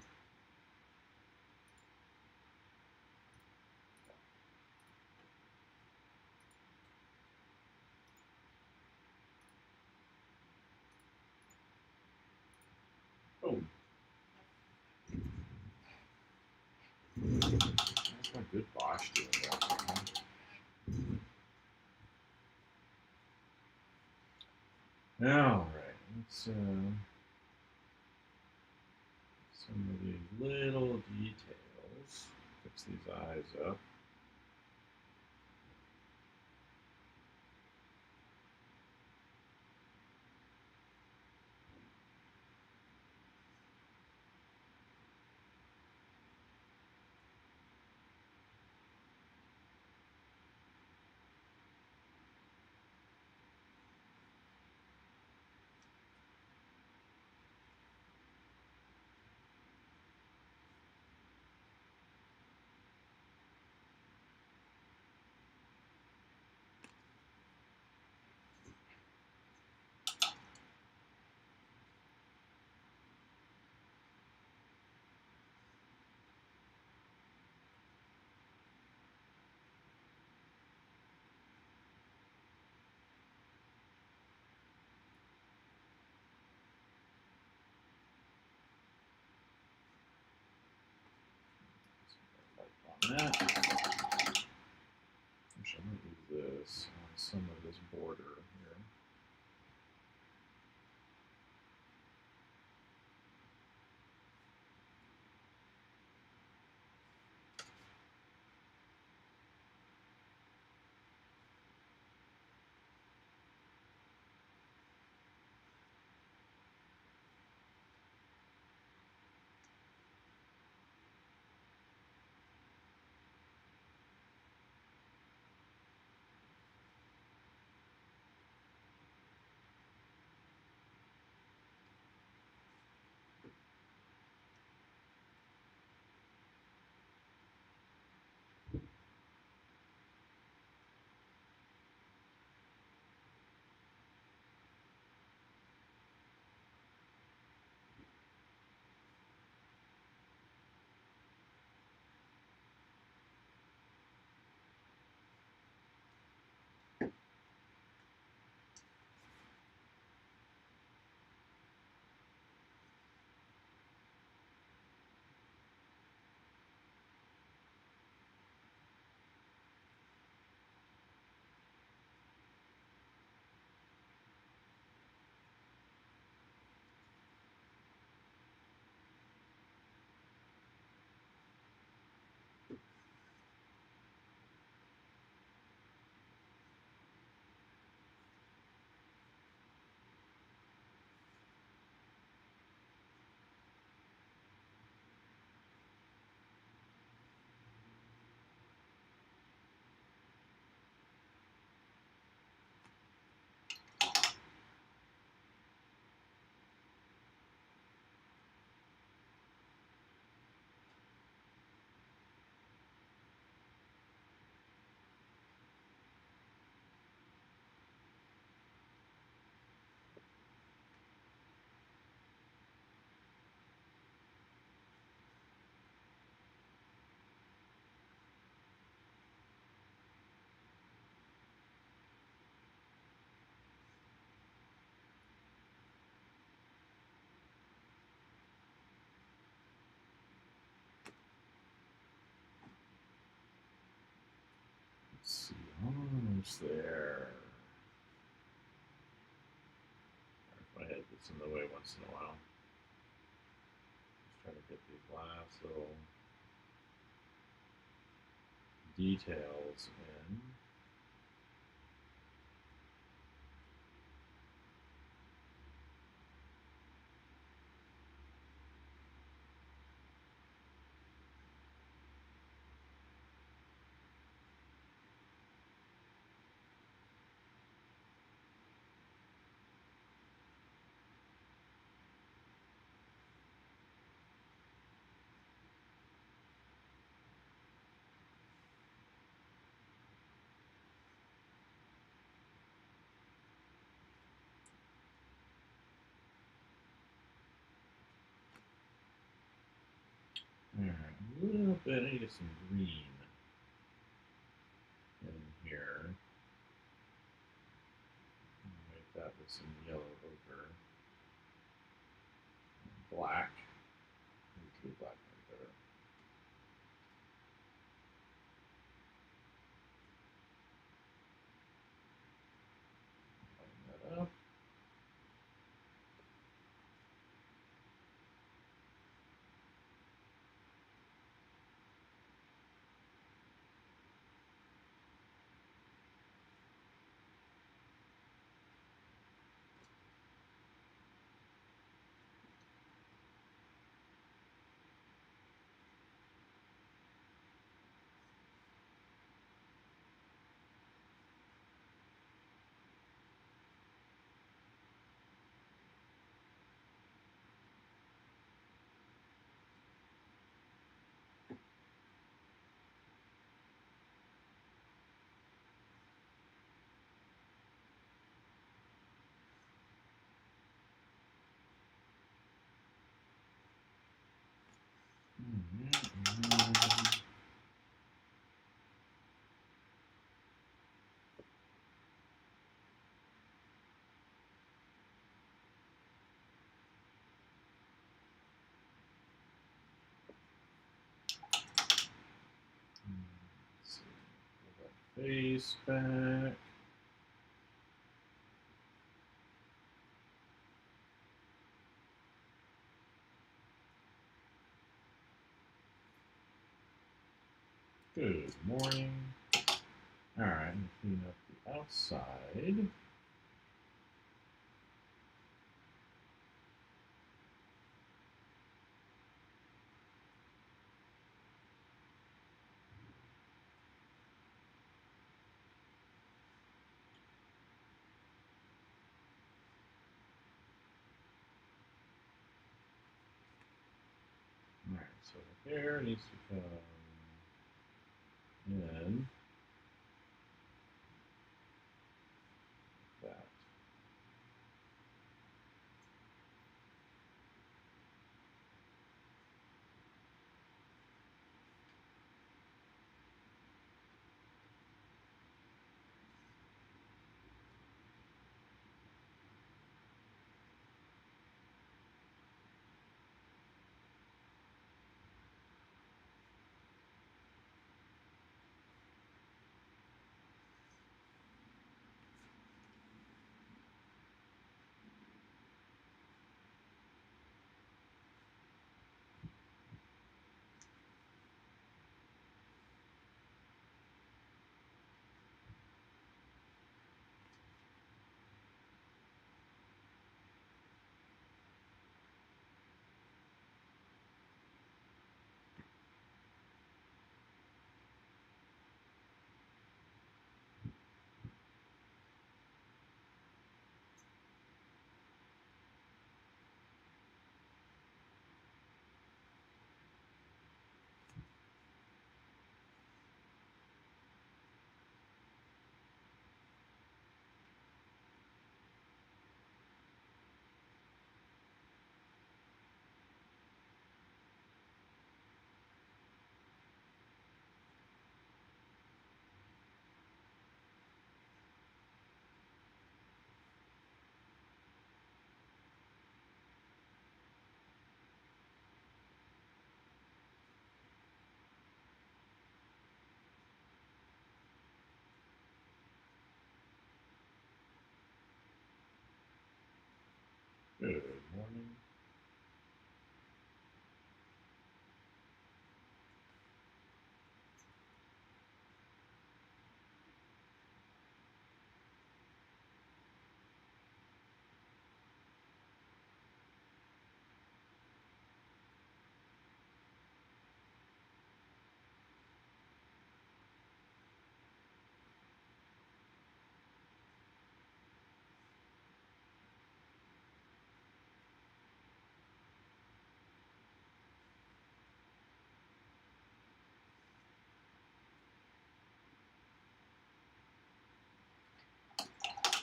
Oh. That's not good Bosch doing that. Alright, let's some of these little details. Fix these eyes up. On that. Actually, I'm going to use this on some of this border here. Let's see, almost there. My head gets in the way once in a while. Just trying to get these last little details in. Alright, a little bit. I need to get some green in here. Make that with some yellow ochre. And black. Maybe black might be better. Lighten that up. Let's see. Pull that face back. Good morning. Alright, I'm clean up the outside. Alright, so the hair needs to come in that. Good morning.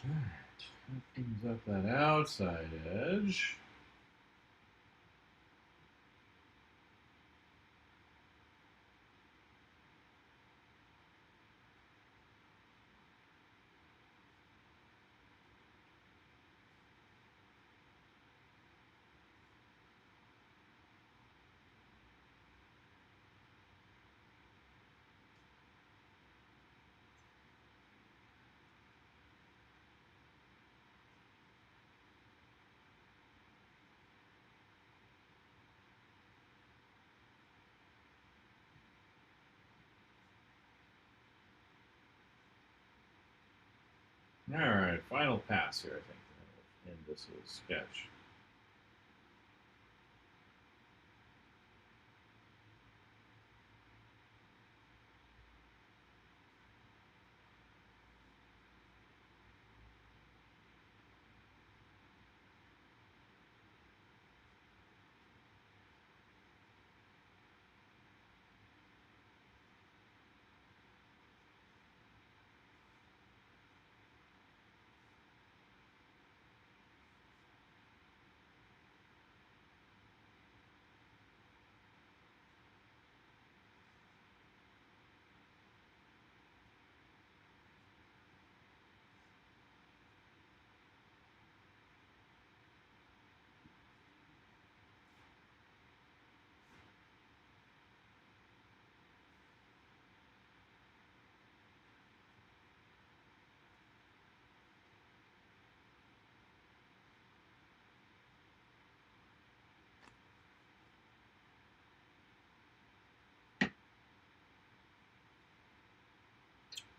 Alright, that cleans up that outside edge. Alright, final pass here, I think. We'll end this little sketch.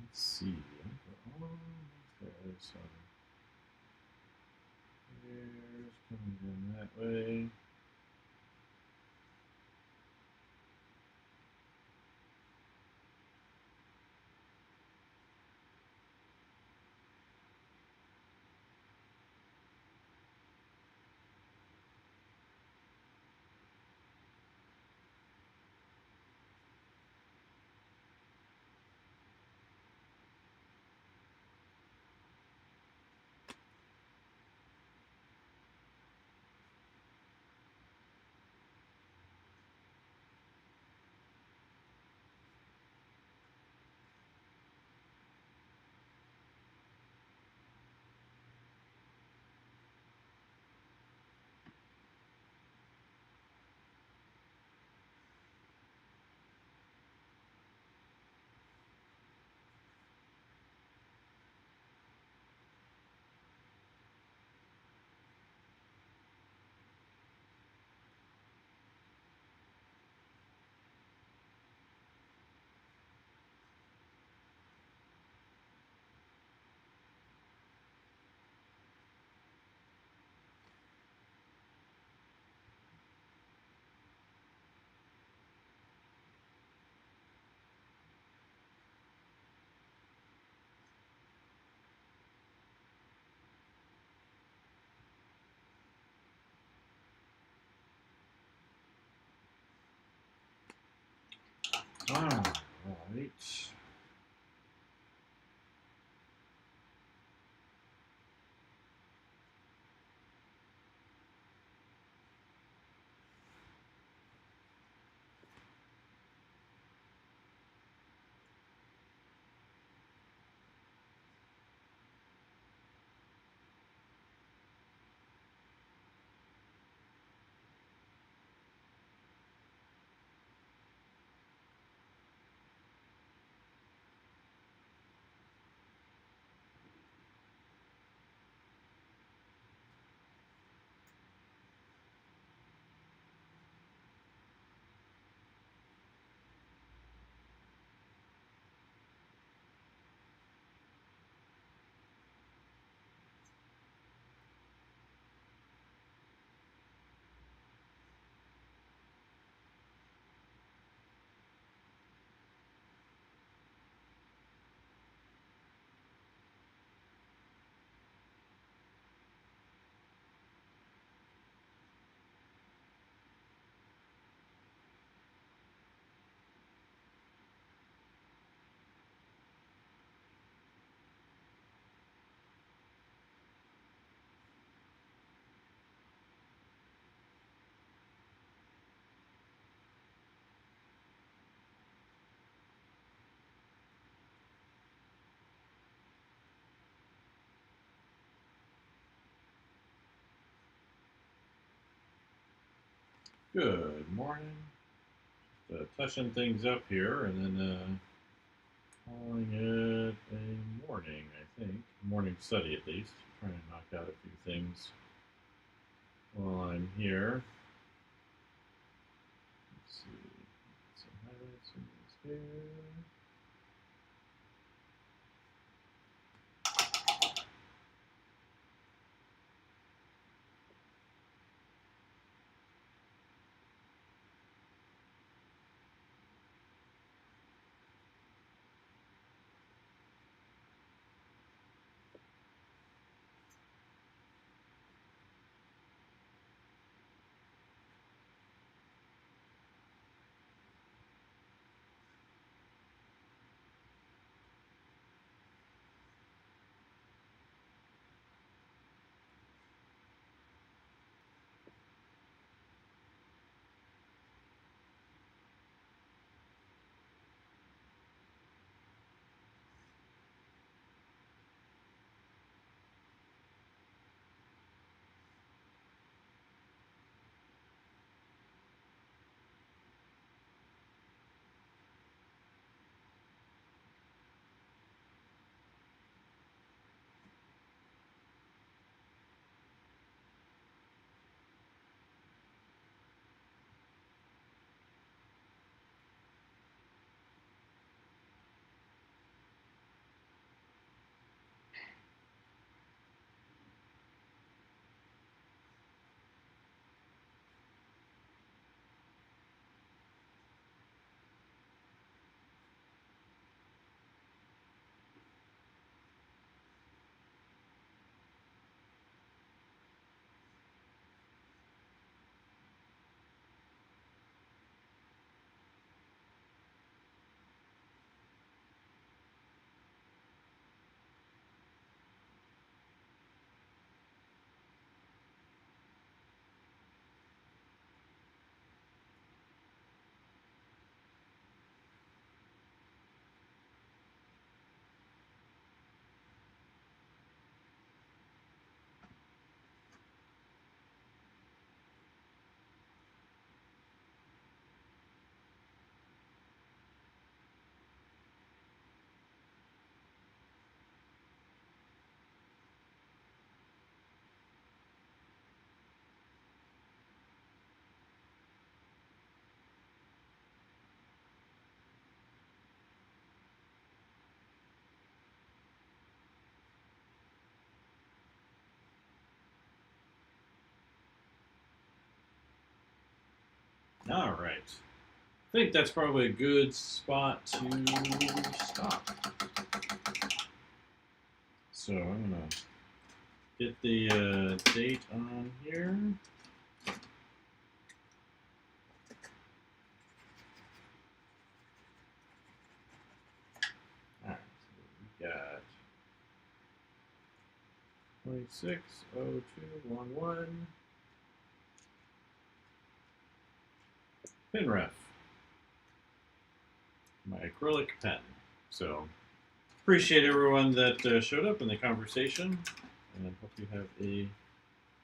Let's see. We're almost there. So here's coming in that way. Alright. Good morning. Touching things up here and then calling it a morning, I think. Morning study at least. Trying to knock out a few things while I'm here. Let's see. Some highlights in this here. All right. I think that's probably a good spot to stop. So I'm going to get the date on here. All right, so we got 260211 pen ref, my acrylic pen. So appreciate everyone that showed up in the conversation, and hope you have a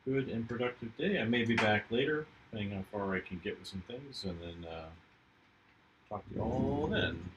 good and productive day. I may be back later, depending on how far I can get with some things, and then talk to you all then.